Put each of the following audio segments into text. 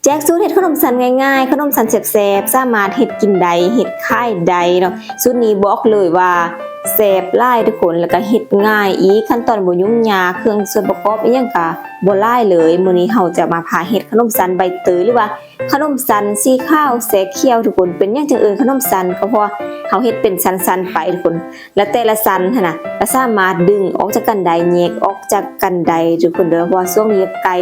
แจกสูตรเฮ็ดขนมสันง่ายๆขนมสันแซ่บๆสามารถเฮ็ดกินได้เฮ็ดขายได้เนาะสูตรนี้บอกเลยว่าแซ่บหลายทุกคนแล้วก็เฮ็ดง่ายอีกขั้นตอนบ่ยุ่งยากเครื่องส่วนประกอบอีหยังก็บ่หลายเลยมื้อนี้เฮาจะมาพาเฮ็ดขนมสันใบเตยหรือว่าขนมสันสีขาวแสกเขียวทุกคนเป็นหยังจังเอิ้นขนมสันก็เพราะเฮาเฮ็ดเป็นสันๆไปทุกคนและแต่ละสันหั่นน่ะก็สามารถดึงออกจากกันไดแยกออกจากกันไดทุกคนเด้อเพราะว่าช่วงนี้ใกล้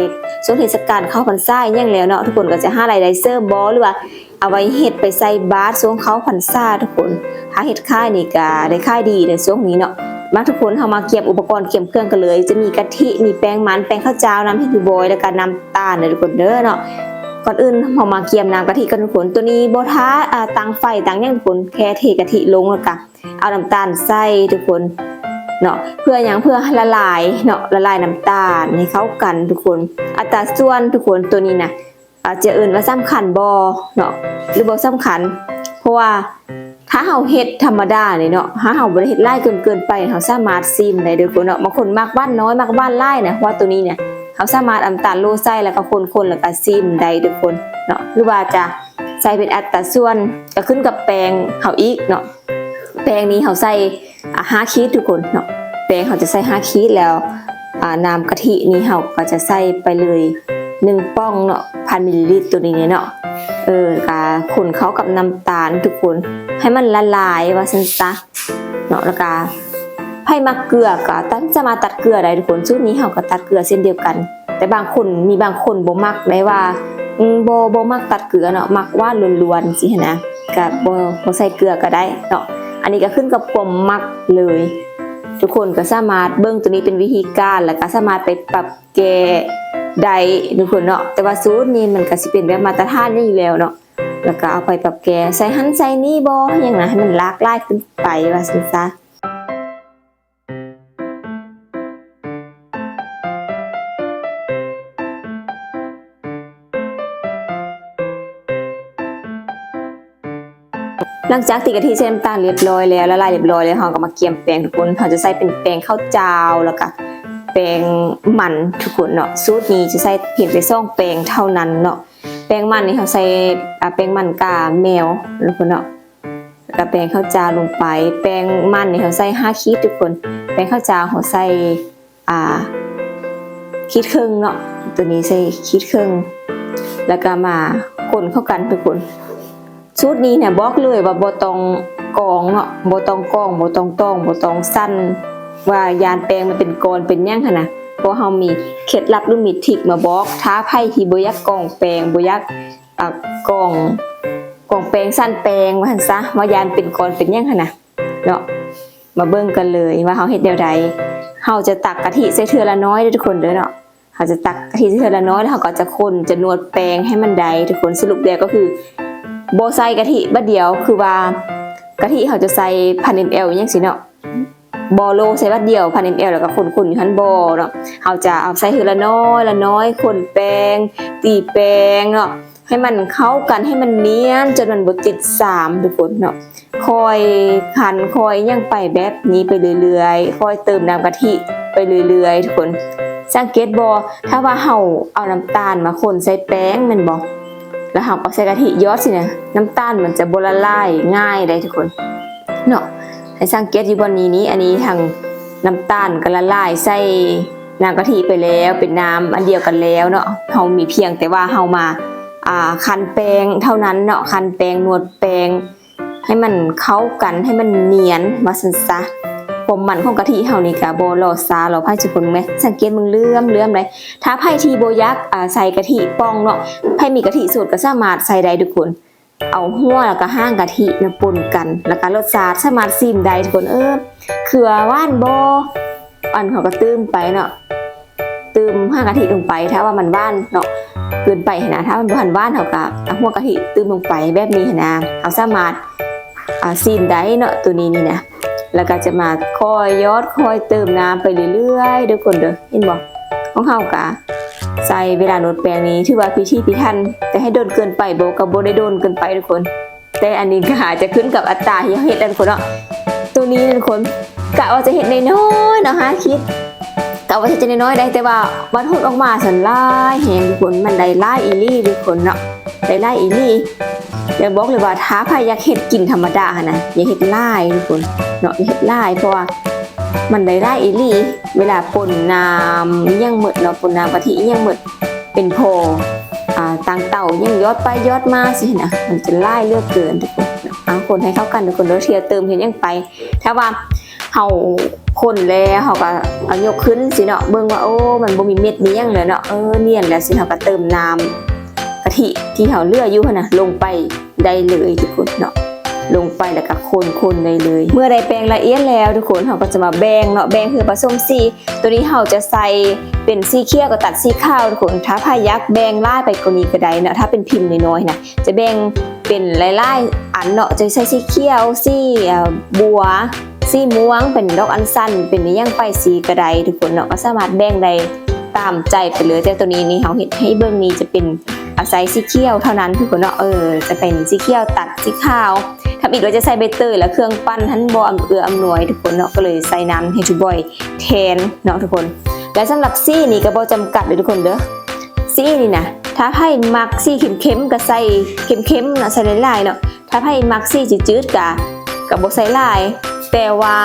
ช่วงเทศกาลเข้าพรรษาอีหยังแล้วเนาะทุกคนก็จะหารายได้เสริมบ่หรือว่าเอาไว้เฮ็ดไปใส่บาตรช่วงเข้าพรรษาทุกคนถ้าเฮ็ดขายนี่ก็ได้ขายดีในช่วงนี้เนาะมาทุกคนเฮามาเก็บอุปกรณ์เก็บเครื่องกันเลยจะมีกะทิมีแป้งมันแป้งข้าวเจ้าน้ำพริกบอยแล้วก็น้ำตาลทุกคนเด้อเนาะก่อนอื่นเฮามาเกี่ยมน้ำกะทิกันทุกคนตัวนี้บ่ท้าตั้งไฟตั้งหยังทุกคนแค่เทกะทิลงแล้วก็เอาน้ำตาลใส่ทุกคนเนาะเพื่อหยังเพื่อละลายเนาะละลายน้ำตาลให้เข้ากันทุกคนอัตราส่วนทุกคนตัวนี้นะจะอื่นว่าสำคัญบ่เนาะหรือบ่สำคัญเพราะว่าถ้าเฮาเฮ็ดธรรมดานี่เนาะถ้าเฮาบ่ได้เฮ็ดหลายเกินไปเฮาสามารถซิมได้ทุกคนเนาะบางคนมักบ้านน้อยมักบ้านหลายนะเพราะว่าตัวนี้เนี่ยเฮาสามารถน้ำตาลโลใส่แล้วก็คนๆแล้วก็ซิมได้ทุกคนเนาะหรือว่าจะใส่เป็นอัตราส่วนก็ขึ้นกับแป้งเฮาอีกเนาะแป้งนี้เฮาใส่5ขีดทุกคนเนาะแป้งเฮาจะใส่5ขีดแล้วน้ำกะทินี่เฮาก็จะใส่ไปเลย1ป้องเนาะ1,000 มิลลิลิตรตัวนี้เนาะก็คนเข้ากับน้ำตาลทุกคนให้มันละลายว่าซั่นซะเนาะแล้วก็ให้มักเกลือก็จะมาตัดเกลือได้ทุกคนสูตรนี้เฮาก็ตัดเกลือเช่นเดียวกันแต่บางคนบ่มักได้ว่าบ่มักตัดเกลือเนาะมักหวานล้วนๆสินะก็บ่ใส่เกลือก็ได้เนาะอันนี้ก็ขึ้นกับความมักเลยทุกคนก็สามารถเบิ่งตัวนี้เป็นวิธีการแล้วก็สามารถไปปรับแก้ได้ทุกคนเนาะแต่ว่าสูตรนี้มันก็สิเป็นแบบมาตรฐานอยู่แล้วเนาะแล้วก็เอาไปปรับแก้ใส่หั่นใส่นี่บ่หยังนะให้มันหลากหลายขึ้นไปว่าซั่นซะหลังจากตีกะทิใส่น้ำตาลเรียบร้อยแล้วละลายเรียบร้อยแล้วเราก็มาเกี่ยมแป้งทุกคนเราจะใส่เป็นแป้งข้าวเจ้าแล้วก็แป้งมันทุกคนเนาะสูตรนี้จะใส่เพียงแต่2แป้งเท่านั้นเนาะแป้งมันนี่เราใส่แป้งมันกาแมวทุกคนเนาะแล้วก็แป้งข้าวเจ้าลงไปแป้งมันนี่เราใส่5ขีดทุกคนแป้งข้าวเจ้าเราใส่ขีดครึ่งเนาะตัวนี้ใส่ขีดครึ่งแล้วก็มาคนเข้ากันทุกคนสูตรนี้เนี่ยบอกเลยว่าบ่ต้องกองเนาะบ่ต้องกองบ่ต้องต้องบ่ต้องสั้นว่ายานแปลงมันเป็นกรเป็นหยังหั่นน่ะเพราะเฮามีเคล็ดลับหรือมีทริคมาบอกท้าไผที่บ่อยากกองแปลงบ่อยากกองแปลงสั้นแปลงว่าหั่นซะว่ายานเป็นกรเป็นหยังหั่นน่ะเนาะมาเบิ่งกันเลยว่าเฮาเฮ็ดแนวใดเฮาจะตักกะทิใส่เทื่อละน้อยเด้อทุกคนเด้อเนาะเฮาจะตักกะทิใส่เทื่อละน้อยแล้วเฮาก็จะคนจะนวดแป้งให้มันได้ทุกคนสรุปแล้วก็คือบ่ใส่กะทิบัดเดียวคือว่ากะทิเขาจะใส่1,000 ml จังซี่เนาะบ่โลใส่บัดเดียว1,000 ml แล้วก็คนๆอยู่หั่นบ่เนาะเขาจะเอาใส่ทีละน้อยคนแป้งตีแป้งเนาะให้มันเข้ากันให้มันเนียนจนมันบ่ติดสามทุกคนเนาะคอยคั่นคอยย่างไปแบบนี้ไปเรื่อยๆคอยเติมน้ำกะทิไปเรื่อยๆทุกคนสังเกตบ่ถ้าว่าเฮาเอาน้ำตาลมาคนใส่แป้งแม่นบ่แล้วเราก็ใส่กะทิยอดสินะน้ำตาลมันจะบ่ละลายง่ายได้ทุกคนเนาะให้สังเกตอยู่บนนี้อันนี้ทางน้ำตาลก็ละลายใส่น้ำกะทิไปแล้วเป็นน้ำอันเดียวกันแล้วเนาะเฮามีเพียงแต่ว่าเฮามาคั้นแป้งเท่านั้นเนาะคั้นแป้งนวดแป้งให้มันเข้ากันให้มันเนียนว่าซั่นซะความมันของกะทิเฮานี่ก็บ่รอซาหรอกไผทุกคนแม่สังเกตมึงเลื่อมเลยถ้าไผที่บ่อยากใส่กะทิป้องเนาะไผมีกะทิสดก็สามารถใส่ได้ทุกคนเอาหัวแล้วก็ห้างกะทิมาปนกันแล้วก็รสชาติสามารถซิมได้ทุกคนเขือหวานบ่อันเขาก็ตื้มไปเนาะตื้มห้างกะทิลงไปถ้าว่ามันหวานเนาะเกินไปนะถ้ามันบ่ทันหวานเฮาก็เอาหัวกะทิตื้มลงไปแบบนี้นะเอาสามารถซิมได้เนาะตัวนี้นี่นะแล้วก็จะมาคอยเติมน้ำไปเรื่อยๆทุกคนเด้อเห็นบ่ของเฮากะใส่เวลาโนดแปลงนี้ถือว่าพิถันแต่ให้โดนเกินไปบ่ก็บ่ได้โดนเกินไปทุกคนแต่อันนี้ก็อาจจะขึ้นกับอัตราที่เฮ็ดทุกคนเนาะตัวนี้ทุกคนกะว่าจะเฮ็ดน้อยๆเนาะ5คิด ก็ว่าจะน้อยๆได้แต่ว่าวันทุนออกมาสันลายแหงทุกคนมันได้ลายอีลี่ทุกคนเนาะได้ลายอีลี่อยากบอกเลยว่าท้าพายอยากเฮ็ดกินธรรมดานะอย่าเฮ็ดลายทุกคนเนาะอย่าเฮ็ดลายเพราะว่ามันได้ลายอีลี่เวลาป่นน้ำยังหมดเนาะป่นน้ำกะทิยังหมดเป็นโพต่างเต่ายังยอดไปยอดมาสินะมันจะลายเลือกเกินทุกคนเอาคนให้เข้ากันทุกคนเด้อเทียเติมเห็นยังไปถ้าว่าเฮาคนแล้วเฮาก็เอายกขึ้นสิเนาะเบิ่งว่าโอ้มันบ่มีเม็ดมีหยังเลยเนาะเนียนแล้วสิเฮาก็เติมน้ำกะทิที่เฮาเหลืออยู่หั่นน่ะลงไปได้เลยทุกคนเนาะลงไปแล้วก็คนได้เลยเมื่อได้แป้งละเอียดแล้วทุกคนเฮาก็จะมาแบ่งเนาะแบ่งคือผสมสีตัวนี้เฮาจะใส่เป็นสีเขียวก็ตัดสีขาวทุกคนถ้าพายักแบ่งลายไปกว่านี้ก็ได้เนาะถ้าเป็นพิมพ์น้อยๆนะจะแบ่งเป็นลายๆอันเนาะจะใส่สีเขียวสีบัวสีม่วงเป็นดอกอัญชันเป็นย่างไปสีกระไดทุกคนเนาะก็สามารถแบ่งได้ตามใจไปเลยแต่ตัวนี้นี่เฮาเฮ็ดให้เบิ่งนี้จะเป็นอาศัยสีเขียวเท่านั้นทุกคนเนาะจะเป็นสีเขียวตัดสีขาวถ้าอีกเราจะใส่ใบเตยและเครื่องปั้นทันบ่อำนวยทุกคนเนาะก็เลยใส่น้ำให้ทุกบ่อยแทนเนาะทุกคนและสำหรับสีนี่ก็บ่จำกัดเลยทุกคนเด้อสีนี่นะถ้าไผมักสีเข้มๆก็ใส่เข้มๆเนาะใส่หลายๆเนาะถ้าไผมักสีจืดๆก็บ่ใส่หลายแต่ว่า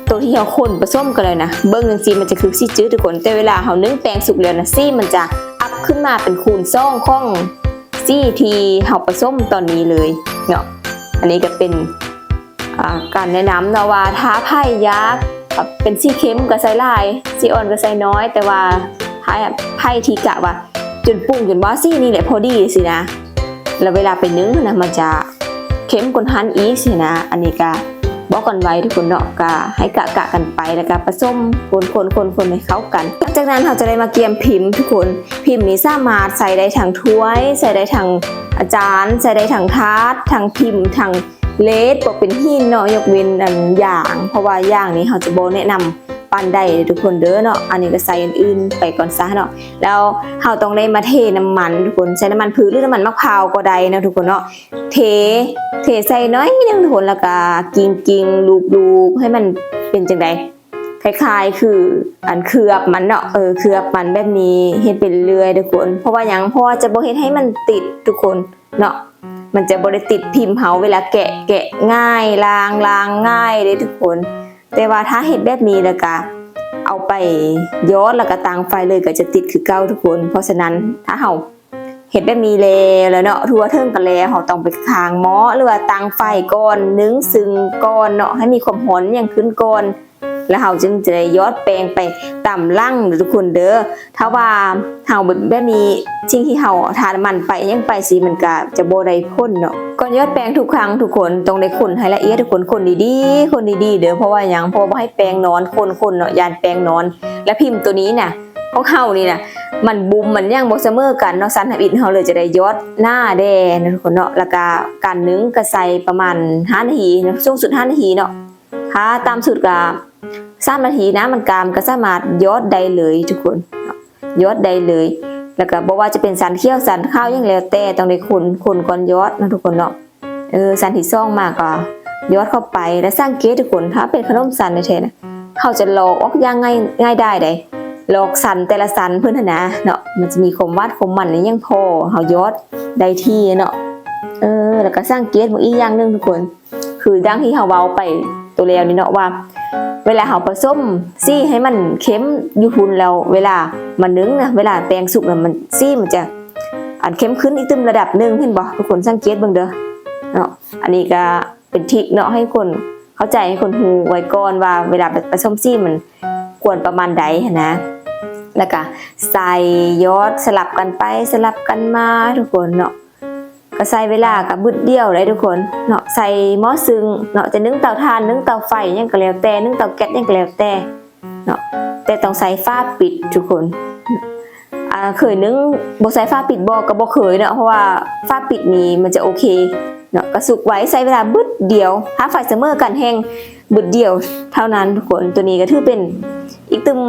ตัวที่เราคนผสมกันเลยนะเบิ้งจังซี่มันจะคือสีจืดทุกคนแต่เวลาเรานึ่งแป้งสุกแล้วนะสีมันจะอัพขึ้นมาเป็นคูณ2ของสีที่เราผสมตอนนี้เลยเนาะอันนี้ก็เป็นการแนะนำเนาะว่าถ้าไผ่ยักษ์เป็นสีเข้มก็ใส่หลายสีอ่อนก็ใส่น้อยแต่ว่าไผ่ที่กะว่าจนปรุงจนว่าสีนี่แหละพอดีสินะแล้วเวลาไปนึ่งนะมันจะเข้มกว่าหันอีกสินะอันนี้ก็บอกกันไว้ทุกคนเนาะก็ให้กะกันไปแล้วก็ผสมคนให้เข้ากันหลังจากนั้นเราจะได้มาเกียมพิมพ์ทุกคนพิมพ์นี้สามารถใส่ได้ทั้งถ้วยใส่ได้ทั้งอาจารย์ใส่ได้ทั้งทาร์ตทั้งพิมพ์ทั้งเลสบอกเป็นหินเนาะยกเว้นอันอย่างเพราะว่าอย่างนี้เราจะบ่แนะนำปั้นได้ทุกคนเด้อเนาะอันนี้ก็ใส่อื่นๆไปก่อนซะเนาะแล้วเราต้องได้มาเทน้ำมันทุกคนใช้น้ำมันพืชหรือน้ำมันมะพร้าวก็ได้นะทุกคนเนาะเทใส่น้อยนึงทุกคนแล้วก็กิ้งลูบให้มันเป็นจังได๋คล้ายๆคืออันเคลือบมันเนาะเคลือบมันแบบนี้เฮ็ดเป็นเรื่อยทุกคนเพราะว่าหยังเพราะว่าจะบ่เฮ็ดให้มันติดทุกคนเนาะมันจะบ่ได้ติดพิมพ์เฮาเวลาแกะง่ายล้างง่ายเด้ทุกคนแต่ว่าถ้าเฮ็ดแบบนี้แล้วก็เอาไปย้อนแล้วก็ตั้งไฟเลยก็จะติดคือเก่าทุกคนเพราะฉะนั้นถ้าเฮาเฮ็ดแบบนี้แล้วเนาะทั่วเทิงกันแล้วเฮาต้องไปค้างหม้อหรือว่าตั้งไฟก่อนนึ่งซึ่งก่อนเนาะให้มีความร้อนอย่างขึ้นก่อนแล้วเฮาจึงจะได้ยอดแป้งไปตามลั่งทุกคนเด้อถ้าว่าเฮาแบบนี้สิ่งที่เฮาทาน้ำมันไปยังไปสิมันก็จะบ่ได้พ่นเนาะก่อนยอดแป้งทุกครั้งทุกคนต้องได้คนให้ละเอียดทุกคนคนดีๆเด้อเพราะว่าหยังเพราะบ่ให้แป้งนอนคนเนาะยานแป้งนอนและพิมพ์ตัวนี้น่ะของเฮานี่น่ะมันบุมมันยังบ่เสมอกันเนาะซันทับอิฐเฮาเลยจะได้ยอดหน้าแดงทุกคนเนาะแล้วก็การนึ่งก็ใส่ประมาณ5นาทีเนาะสูงสุด5นาทีเนาะถ้าตามสูตรก็3นาทีนะมันกามก็สามารถยอดได้เลยทุกคนยอดได้เลยแล้วก็บ่ว่าจะเป็นสันเขียวสันขาวยังแล้วแต่ต้องได้คนก่อนยอดนะทุกคนเนาะสันที่ซ่องมากก็ยอดเข้าไปแล้วสังเกตทุกคนถ้าเป็นขนมสันแท้ๆนะเขาจะลอกออกอย่างง่ายได้ลอกสันแต่ละสันเพิ่นนะเนาะมันจะมีความวาดความมันนี่ยังพอเฮายอดได้ที่เนาะแล้วก็สังเกตอีกอย่างนึงทุกคนคือดังที่เฮาเว้าไปตัวแล้วนี่เนาะว่าเวลาเฮาผสมซี่ให้มันเข้มอยู่พุ่นแล้วเวลามันนึ่งนะเวลาแป้งสุกน่ะมันซี่มันจะอันเข้มขึ้นอีกตึมระดับนึงเห็นบ่ทุกคนสังเกตเบิ่งเด้อเนาะอันนี้ก็เป็นทริคเนาะให้คนเข้าใจให้คนฮู้ไว้ก่อนว่าเวลาผสมซี่มันควรประมาณใดนะแล้วก็ใส่ยอดสลับกันไปสลับกันมาทุกคนเนาะก็ใส่เวลากับบึดเดียวเลยทุกคนเนาะใส่หม้อซึ่งเนาะจะนึ่งเตาถ่านนึ่งเตาไฟยังก็แล้วแต่นึ่งเตาแก๊สยังก็แล้วแต่เนาะแต่ต้องใส่ฝาปิดทุกคนเคยนึ่งบ่ใส่ฝาปิดบ่ก็บ่เคยเนาะเพราะว่าฝาปิดนี่มันจะโอเคเนาะก็สุกไว้ใส่เวลาบึดเดียวถ้าไฟเสมอกันแห้งบึดเดียวเท่านั้นทุกคนตัวนี้ก็ถือเป็นอีกตึม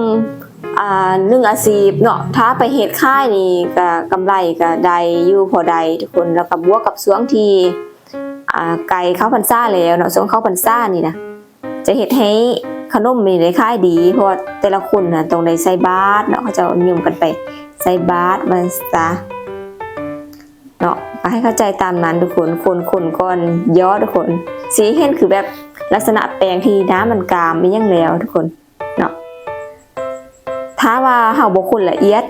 1อาชีพเนาะถ้าไปเฮ็ดค่ายนี่ก็กำไรก็ได้อยู่พอได้ทุกคนแล้วก็บวกกับช่วงที่ไก่เข้าพรรษาแล้วเนาะช่วงเข้าพรรษานี่นะจะเฮ็ดให้ ขนมนี่ได้ขายดีเพราะว่าแต่ละคนน่ะต้องได้ใส่บาตรเนาะเขาจะนิยมกันไปใส่บาตรมันซะเนาะก็ให้เข้าใจตามนั้นทุกคนคนก่อนย่อทุกคนสีเห็นคือแบบลักษณะแปลงที่น้ำมันกามไม่ยังแล้วทุกคนเนาะถ้าว่าเฮาบ่คนละเอียด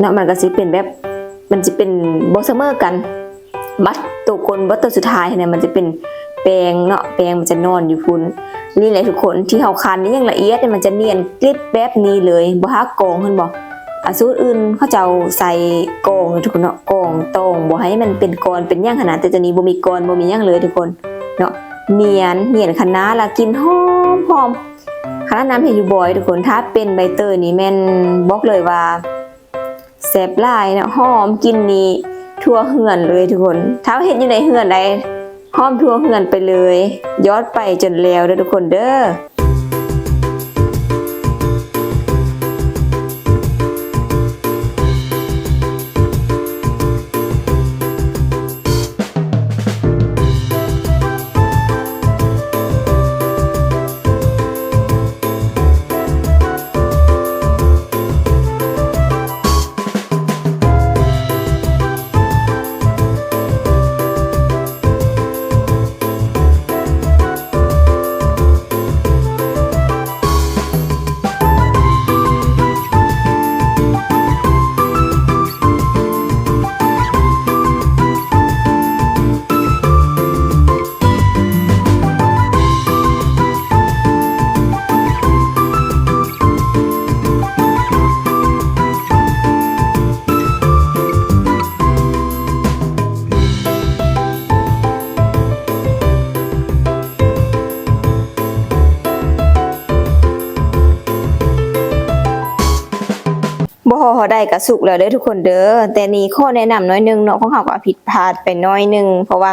เนาะมันก็สิเป็นแบบมันจะเป็นบ่เสมอกันบัดตัวคนบัดตัวสุดท้ายเนี่ยมันจะเป็นแปลงเนาะแปลงมันจะนอนอยู่พุ่นนี่แหละทุกคนที่เฮาคันนี่ยังละเอียดเนี่ยมันจะเนียนกริบแบบนี้เลยบ่ฮักกองเพิ่นบ่สูตรอื่นเขาจะเอาใส่กองทุกคนเนาะกองตรงบ่ให้มันเป็นก้อนเป็นหยังขนาดแต่ตัวนี้บ่มีก้อนบ่มีหยังเลยทุกคนเนาะเนียนขนาดละกินหอมขนาดน้ำเห็นอยู่บ่อยทุกคนถ้าเป็นใบเตยนี่แม่นบอกเลยว่าแซ่บหลายเนาะหอมกินนี่ทั่วเฮือนเลยทุกคนถ้าเห็นอยู่ในเฮือนใดหอมทั่วเฮือนไปเลยยอดไปจนแล้วเด้อทุกคนเด้อบ่ได้ก็สุกแล้วเด้อทุกคนเด้อแต่นี่ข้อแนะนำน้อยนึงเนาะของเฮาก็ผิดพลาดไปน้อยนึงเพราะว่า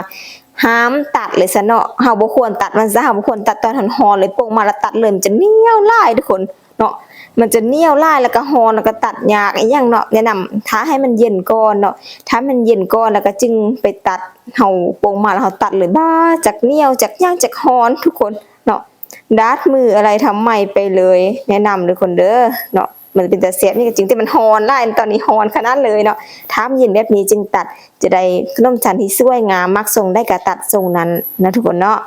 ห้ามตัดเลยซะเนาะเฮาบ่ควรตัดมันซะเฮาบ่ควรตัดตอนร้อนๆเลยโป่งมาแล้วตัดเลยมันจะเหนียวหลายทุกคนเนาะมันจะเหนียวหลายแล้วก็ร้อนแล้วก็ตัดยากอีหยังเนาะแนะนำถ้าให้มันเย็นก่อนเนาะถ้ามันเย็นก่อนแล้วก็จึงไปตัดเฮาโป่งมาแล้วเฮาตัดเลยบ้าจักเหนียวจักย่างจักร้อนทุกคนเนาะดาดมืออะไรทำใหม่ไปเลยแนะนำทุกคนเด้อเนาะมันเป็นแต่เสียบนี่จริงๆแต่มันฮอนไล่ตอนนี้ฮอนขนาดเลยเนาะถ้ามันเย็นแบบนี้จึงตัดจะได้ขนมชั้นที่สวยงามมักทรงได้กะตัดทรงนั้นนะทุกคนเนาะ